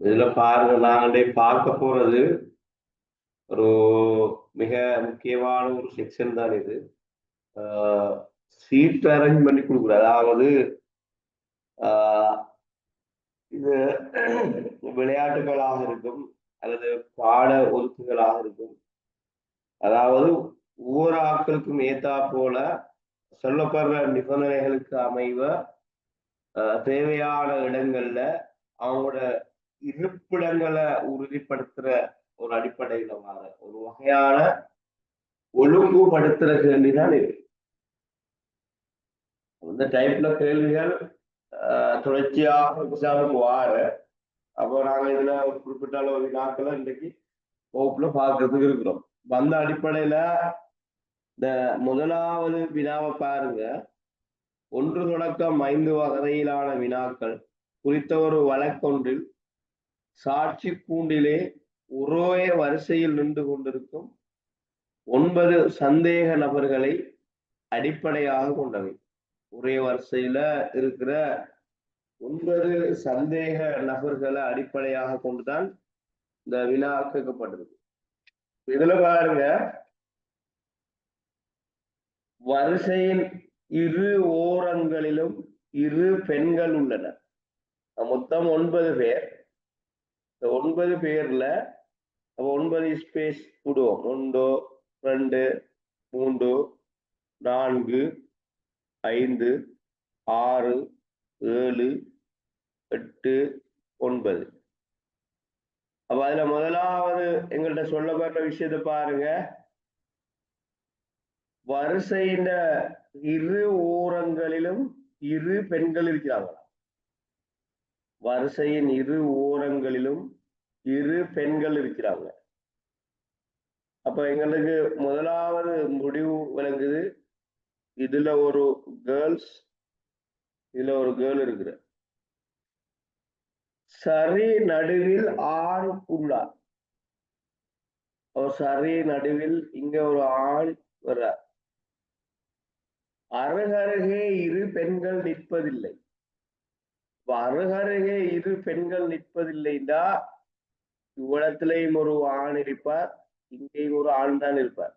இதுல பாருங்க, நாங்களே பார்க்க போறது ஒரு மிக முக்கியமான ஒரு செக்ஷன் தான் இது. சீட் அரேஞ்ச் பண்ணி கொடுக்குறது. அதாவது ஆஹ் இது விளையாட்டுகளாக இருக்கும் அல்லது பாட ஒதுக்குகளாக இருக்கும். அதாவது ஒவ்வொரு ஆட்களுக்கும் ஏத்தா போல சொல்லப்படுற நிபந்தனைகளுக்கு அமைவ தேவையான இடங்கள்ல அவங்களோட இருப்பிடங்களை உறுதிப்படுத்துற ஒரு அடிப்படையில வர ஒரு வகையான ஒழுங்குபடுத்துற கேள்விதான் இது. இந்த டைப்ல கேள்விகள் தொடர்ச்சியாக எக்ஸாமுக்கு வார. அப்போ நாங்க இதுல ஒரு குறிப்பிட்ட அளவு வினாக்களை இன்றைக்கு வகுப்புல பார்க்கறதுக்கு இருக்கிறோம். வந்த அடிப்படையில இந்த முதலாவது வினாவை பாருங்க. 1 தொடக்கம் 5 வகையிலான வினாக்கள் குறித்த ஒரு வழக்கொன்றில் சாட்சி கூண்டிலே ஒரே வரிசையில் நின்று கொண்டிருக்கும் 9 சந்தேக நபர்களை அடிப்படையாக கொண்டவை. ஒரே வரிசையில இருக்கிற 9 சந்தேக நபர்களை அடிப்படையாக கொண்டுதான் இந்த வினா கேட்கப்பட்டிருக்கு. இதுல பாருங்க, வரிசையின் இரு ஓரங்களிலும் 2 பெண்கள் உள்ளனர். மொத்தம் 9 பேர். 9 பேர்ல 9 ஸ்பேஸ் விடுவோம். 1 2 3 4 5 6 7 8 9. அப்ப அதுல முதலாவது எங்கள்கிட்ட சொல்லப்பட்ட விஷயத்தை பாருங்க. வரிசையின் இரு ஓரங்களிலும் 2 பெண்கள் இருக்கிறாங்க. வரிசையின் இரு ஓரங்களிலும் 2 பெண்கள் இருக்கிறாங்க. அப்ப எங்களுக்கு முதலாவது முடிவு விளங்குது. இதுல ஒரு கேர்ள்ஸ், இதுல ஒரு கேர்ள் இருக்கிற. சரி நடுவில் ஆண் உள்ளார். சரி நடுவில் இங்க ஒரு ஆண் வர்றார். அருகருகே 2 பெண்கள் நிற்பதில்லை. அருகருகே 2 பெண்கள் நிற்பதில்லைன்னா இவ்விடத்திலேயும் ஒரு ஆண் இருப்பார், இங்கேயும் ஒரு ஆண் தான் இருப்பார்.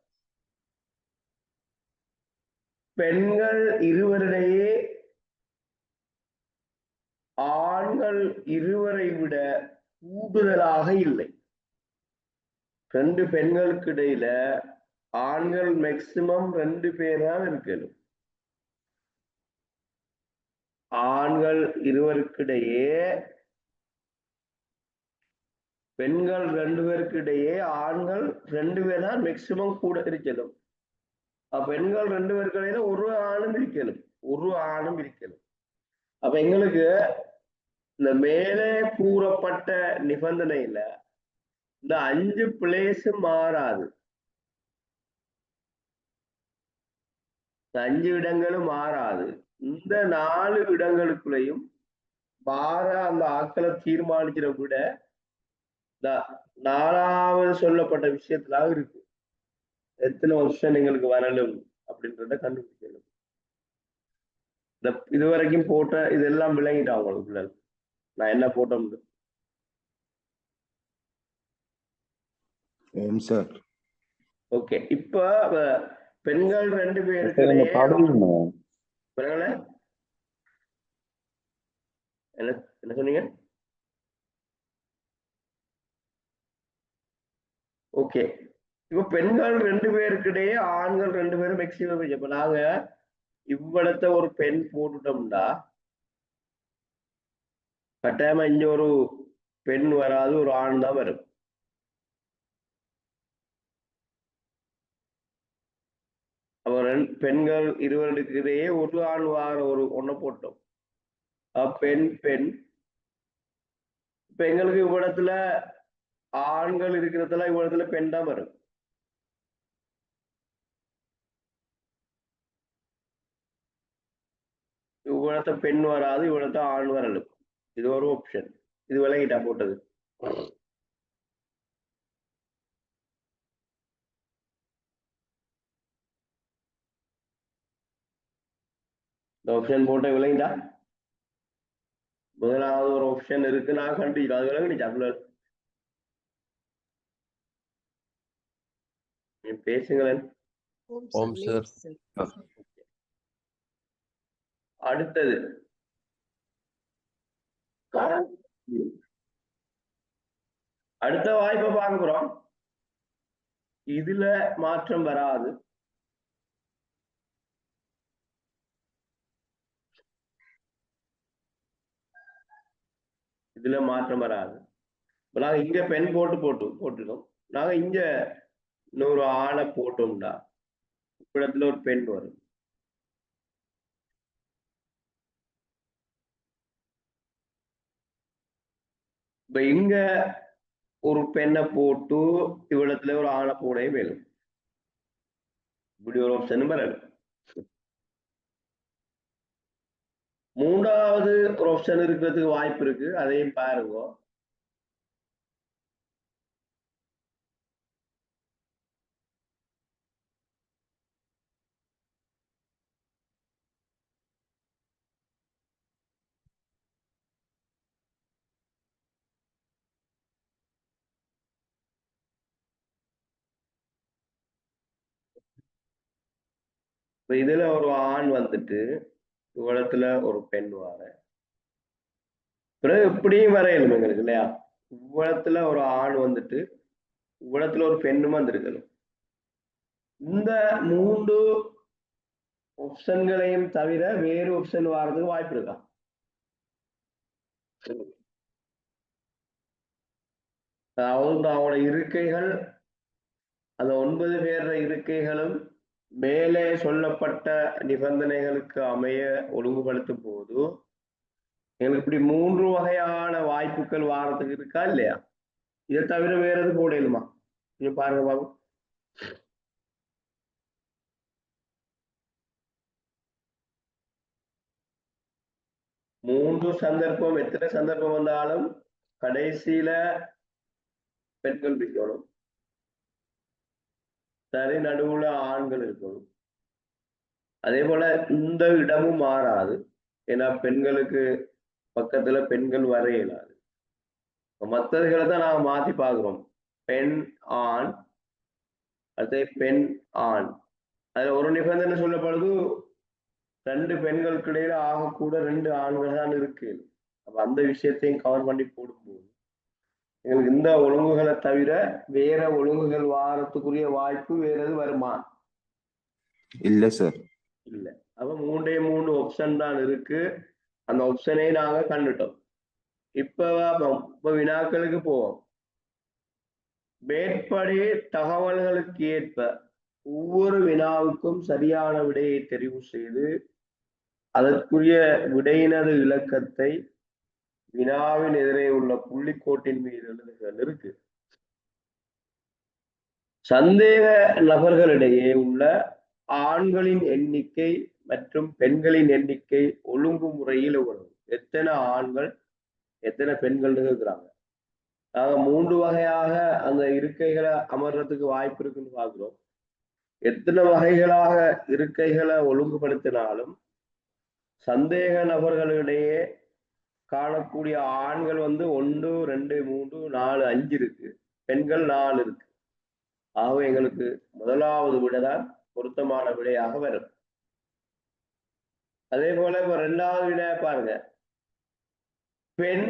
பெண்கள் இருவரிடையே ஆண்கள் இருவரை விட கூடுதலாக இல்லை. 2 பெண்களுக்கு இடையில ஆண்கள் மேக்சிமம் 2 பேர் தான் இருக்கணும். ஆண்கள் இருவருக்கிடையே பெண்கள் 2 பேருக்கு இடையே ஆண்கள் 2 பேர் தான் மேக்சிமம் கூட இருக்கணும். பெண்கள் 2 பேருக்கு இடையில ஒரு ஆணும் இருக்கணும். அப்ப எங்களுக்கு இந்த மேலே கூறப்பட்ட நிபந்தனையில இந்த 5 பிளேஸ் மாறாது. 5 இடங்களும் மாறாது. இந்த 4 இடங்களுக்குள்ளையும் மாற அந்த ஆட்களை தீர்மானிக்கிற விட இந்த 4வது சொல்லப்பட்ட விஷயத்துல இருக்கு. எத்தனை வருஷம் எங்களுக்கு வரணும் அப்படின்றத கண்டுபிடிக்கணும். இந்த இதுவரைக்கும் போட்ட இதெல்லாம் விளங்கிட்டான் அவங்களுக்குள்ள நான் என்ன போட்டோம். ஓகே, இப்ப பெண்கள் 2 பேருக்கு என்ன சொன்னீங்க? ஓகே, இப்ப பெண்கள் 2 பேருக்கிடையே ஆண்கள் 2 பேரும் மேக்சிமம். இப்ப நாங்க இவ்விடத்த ஒரு பெண் போட்டுட்டோம்னா கட்டாயமா இங்க ஒரு பெண் வராது, ஒரு ஆண் தான் வரும். பெண்கள் இருவருக்கு இடையே ஒரு ஆண் வார ஒரு ஒன்ன போட்டோம். பெண் பெண். இப்ப எங்களுக்கு இவ்விடத்துல ஆண்கள் இருக்கிறதுல இவ்விடத்துல பெண் தான் வரும். இவ்விடத்த பெண் வராது, இவ்விடத்த ஆண் வரலும். இது ஒரு ஆப்ஷன். இது விளங்கிட்டா போட்டது. இந்த ஆப்ஷன் போட்ட விளங்கிட்டா. முதலாவது ஒரு ஆப்ஷன் இருக்கு, நான் கண்டிக்கிறேன். அது விளங்கிடுச்சு. பேசுங்களேன். ஓம் சார். அடுத்தது அடுத்த வாய்ப்பை பார்க்கிறோம். இதுல மாற்றம் வராது. இதுல மாற்றம் வராது. நாங்க இங்க பெண் போட்டுட்டோம். நாங்க இங்க இன்னொரு ஆணை போட்டோம்டா இடத்துல ஒரு பெண் வரும். இப்ப இங்க ஒரு பெண்ணை போட்டு இவ்விடத்துல ஒரு ஆணை போடவே வேணும். இப்படி ஒரு ஆப்ஷன் வரல. மூன்றாவது ஒரு ஆப்ஷன் இருக்கிறதுக்கு வாய்ப்பு இருக்கு, அதையும் பாருங்க. இப்ப இதுல ஒரு ஆண் வந்துட்டு இவ்விடத்துல ஒரு பெண் வார பிறகு இப்படியும் வரையணும் எங்களுக்கு இல்லையா? இவ்விடத்துல ஒரு ஆண் வந்துட்டு இவ்விடத்துல ஒரு பெண்ணும் வந்திருக்கணும். இந்த 3 ஆப்ஷன்களையும் தவிர வேறு ஆப்ஷன் வாரதுக்கு வாய்ப்பு இருக்கா? அதாவது அவங்களோட இருக்கைகள், அந்த 9 பேர் இருக்கைகளும் மேலே சொல்லப்பட்ட நிபந்தனைகளுக்கு அமைய ஒழுங்குபடுத்தும் போது எங்களுக்கு இப்படி 3 வகையான வாய்ப்புகள் வாரத்துக்கு இருக்கா இல்லையா? இதை தவிர வேற எது போடலுமா? கொஞ்சம் பாருங்க பாபு. 3 சந்தர்ப்பம், எத்தனை சந்தர்ப்பம் வந்தாலும் கடைசியில பெண்கள் இருக்கணும், சரி நடுவுல ஆண்கள் இருக்கணும். அதே போல இந்த இடமும் மாறாது. ஏன்னா பெண்களுக்கு பக்கத்துல பெண்கள் வர இயலாது. மற்றதுகளை தான் நாங்க மாத்தி பார்க்கிறோம். பெண் ஆண், அதே பெண் ஆண். அதுல ஒரு நிபந்தனை சொல்லப்படுது, 2 பெண்களுக்கு இடையில ஆகக்கூட 2 ஆண்கள் தான் இருக்கு. அப்ப அந்த விஷயத்தையும் கவர் பண்ணி போடும்போது எங்களுக்கு இந்த ஒழுங்குகளை தவிர வேற ஒழுங்குகள் வாரத்துக்குரிய வாய்ப்பு வேற எது வருமா? இல்ல சார். இல்ல. அப்ப 3 ஆப்ஷன் தான் இருக்கு. அந்த ஆப்ஷனை நாங்க கண்டுட்டோம். இப்ப வினாக்களுக்கு போவோம். மேற்படி தகவல்களுக்கு ஏற்ப ஒவ்வொரு வினாவுக்கும் சரியான விடையை தெரிவு செய்து அதற்குரிய விடையினது இலக்கத்தை வினாவின் எதிரே உள்ள புள்ளிக்கோட்டின் மீது எழுதுகள் இருக்கு. சந்தேக நபர்களிடையே உள்ள ஆண்களின் எண்ணிக்கை மற்றும் பெண்களின் எண்ணிக்கை ஒழுங்குமுறையில் எவ்வளவு, எத்தனை ஆண்கள் எத்தனை பெண்கள் இருக்கிறாங்க. நாங்க 3 வகையாக அந்த இருக்கைகளை அமர்றதுக்கு வாய்ப்பு இருக்குன்னு பாக்குறோம். எத்தனை வகைகளாக இருக்கைகளை ஒழுங்குபடுத்தினாலும் சந்தேக நபர்களிடையே காணக்கூடிய ஆண்கள் 1, 2, 3, 4, 5 இருக்கு, பெண்கள் 4 இருக்கு. ஆகவே எங்களுக்கு முதலாவது விடைதான் பொருத்தமான விடையாக வரும். அதே போல இப்ப 2வது விடையை பாருங்க. பெண்